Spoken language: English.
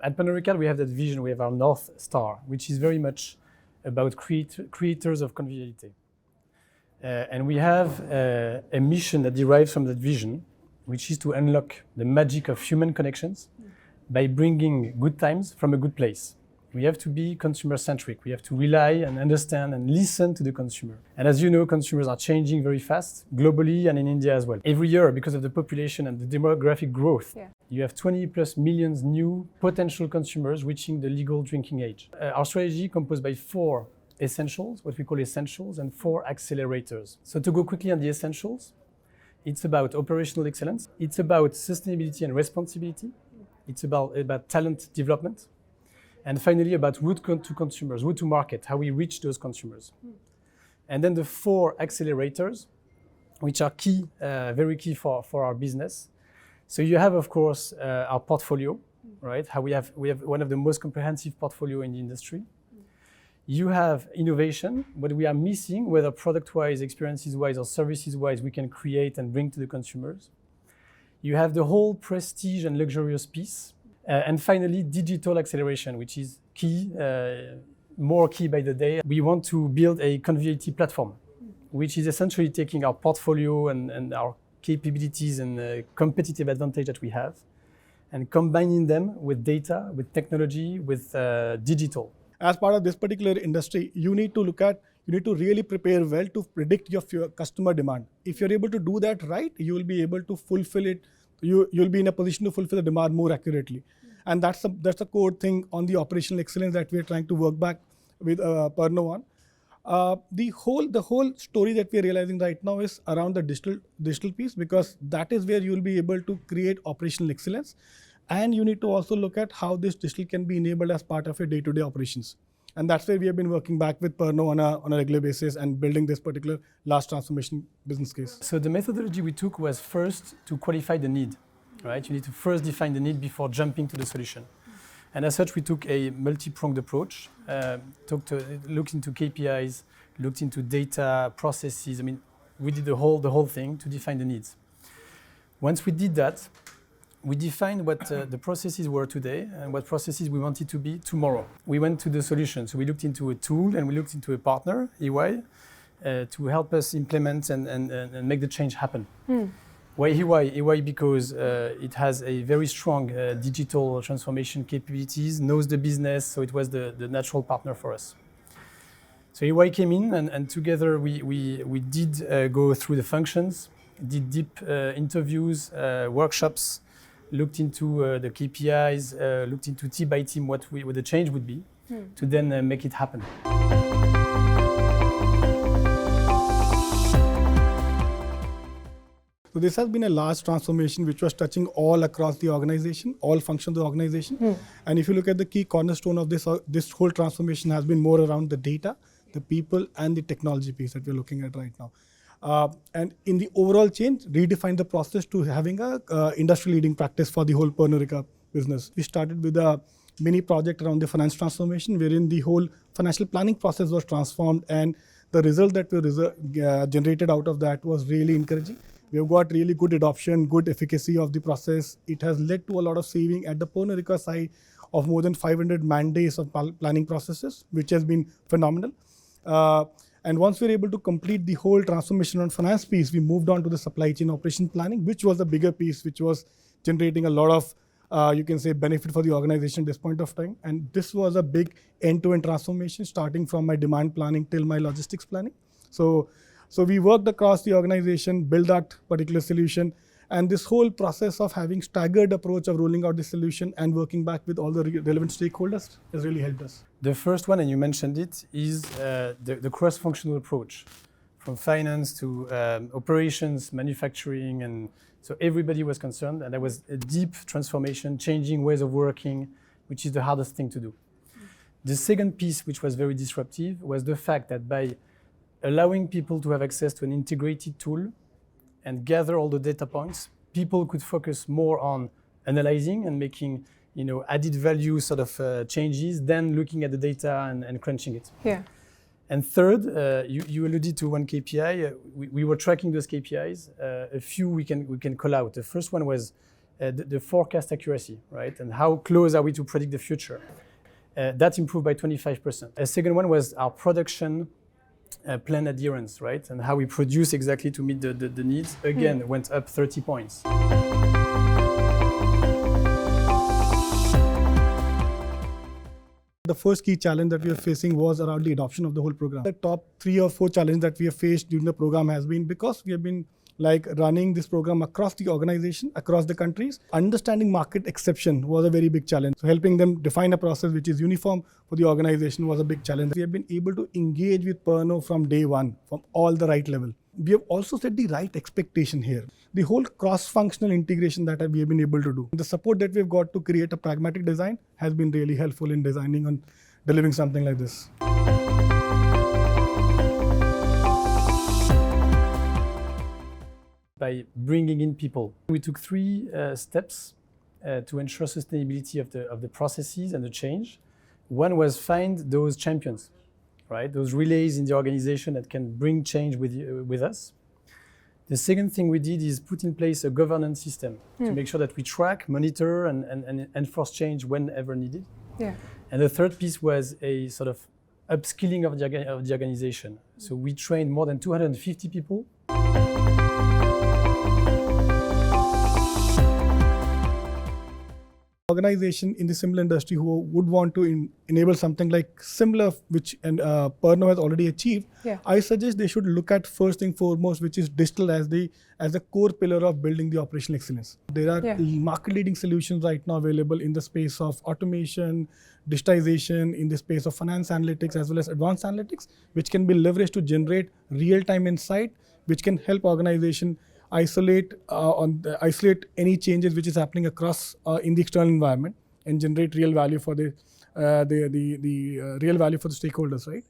At Pernod Ricard, we have that vision, we have our North Star, which is very much about creators of conviviality. And we have a mission that derives from that vision, which is to unlock the magic of human connections by bringing good times from a good place. We have to be consumer-centric. We have to rely and understand and listen to the consumer. And as you know, consumers are changing very fast, globally and in India as well. Every year, because of the population and the demographic growth, you have 20 plus millions new potential consumers reaching the legal drinking age. Our strategy composed by 4 essentials, what we call essentials, and 4 accelerators. So to go quickly on the essentials, it's about operational excellence, it's about sustainability and responsibility, it's about talent development, and finally about route to consumers, route to market, how we reach those consumers. And then the 4 accelerators, which are key, very key for our business. So you have, of course, our portfolio, right? How we have one of the most comprehensive portfolio in the industry. You have innovation, what we are missing, whether product-wise, experiences-wise, or services-wise, we can create and bring to the consumers. You have the whole prestige and luxurious piece. And finally, digital acceleration, which is key, more key by the day. We want to build a conviviality platform, which is essentially taking our portfolio and our capabilities and competitive advantage that we have and combining them with data, with technology, with digital. As part of this particular industry, you need to really prepare well to predict your customer demand. If you're able to do that right, you will be able to fulfill it. You'll be in a position to fulfill the demand more accurately. And that's a core thing on the operational excellence that we're trying to work back with Pernod on. The whole story that we're realizing right now is around the digital piece, because that is where you'll be able to create operational excellence. And you need to also look at how this digital can be enabled as part of your day-to-day operations. And that's where we have been working back with Pernod on a regular basis and building this particular large transformation business case. So the methodology we took was first to qualify the need, right? You need to first define the need before jumping to the solution. And as such, we took a multi-pronged approach, looked into KPIs, looked into data, processes. I mean, we did the whole thing to define the needs. Once we did that, we defined what the processes were today and what processes we wanted to be tomorrow. We went to the solution. So we looked into a tool and we looked into a partner, EY, to help us implement and make the change happen. Why EY? EY because it has a very strong digital transformation capabilities, knows the business, so it was the natural partner for us. So EY came in and together we did go through the functions, did deep interviews, workshops, looked into the KPIs, looked into team by team what the change would be to then make it happen. So this has been a large transformation which was touching all across the organization, all functions of the organization. And if you look at the key cornerstone of this whole transformation has been more around the data, the people and the technology piece that we're looking at right now. And in the overall change, redefine the process to having a industry-leading practice for the whole Pernod Ricard business. We started with a mini project around the finance transformation, wherein the whole financial planning process was transformed, and the result that we generated out of that was really encouraging. We have got really good adoption, good efficacy of the process. It has led to a lot of saving at the Pernod Ricard side of more than 500 man days of planning processes, which has been phenomenal. And once we were able to complete the whole transformation on finance piece, we moved on to the supply chain operation planning, which was the bigger piece, which was generating a lot of, you can say, benefit for the organization at this point of time. And this was a big end-to-end transformation, starting from my demand planning till my logistics planning. So we worked across the organization, built that particular solution. And this whole process of having staggered approach of rolling out the solution and working back with all the relevant stakeholders has really helped us. The first one, and you mentioned it, is the cross-functional approach from finance to operations, manufacturing, and so everybody was concerned, and there was a deep transformation, changing ways of working, which is the hardest thing to do. The second piece, which was very disruptive, was the fact that by allowing people to have access to an integrated tool and gather all the data points, people could focus more on analyzing and making, added value sort of changes than looking at the data and crunching it. Yeah. And third, you alluded to one KPI. We were tracking those KPIs. A few we can call out. The first one was the forecast accuracy, right? And how close are we to predict the future? That improved by 25%. A second one was our production plan adherence, right? And how we produce exactly to meet the needs, again, went up 30 points. The first key challenge that we are facing was around the adoption of the whole program. The top 3 or 4 challenges that we have faced during the program has been because we have been running this program across the organization, across the countries. Understanding market exception was a very big challenge. So helping them define a process which is uniform for the organization was a big challenge. We have been able to engage with Pernod from day one, from all the right level. We have also set the right expectation here. The whole cross-functional integration that we have been able to do. The support that we've got to create a pragmatic design has been really helpful in designing and delivering something like this. By bringing in people, we took 3 steps to ensure sustainability of the processes and the change. One was find those champions, right? Those relays in the organization that can bring change with us. The second thing we did is put in place a governance system to make sure that we track, monitor, and enforce change whenever needed. Yeah. And the third piece was a sort of upskilling of the organization. So we trained more than 250 people. Organization in the similar industry who would want to enable something like similar, which Pernod has already achieved, I suggest they should look at first thing foremost, which is digital as the core pillar of building the operational excellence. There are market leading solutions right now available in the space of automation, digitization, in the space of finance analytics as well as advanced analytics, which can be leveraged to generate real-time insight, which can help organization isolate any changes which is happening across in the external environment and generate real value for the real value for the stakeholders, right?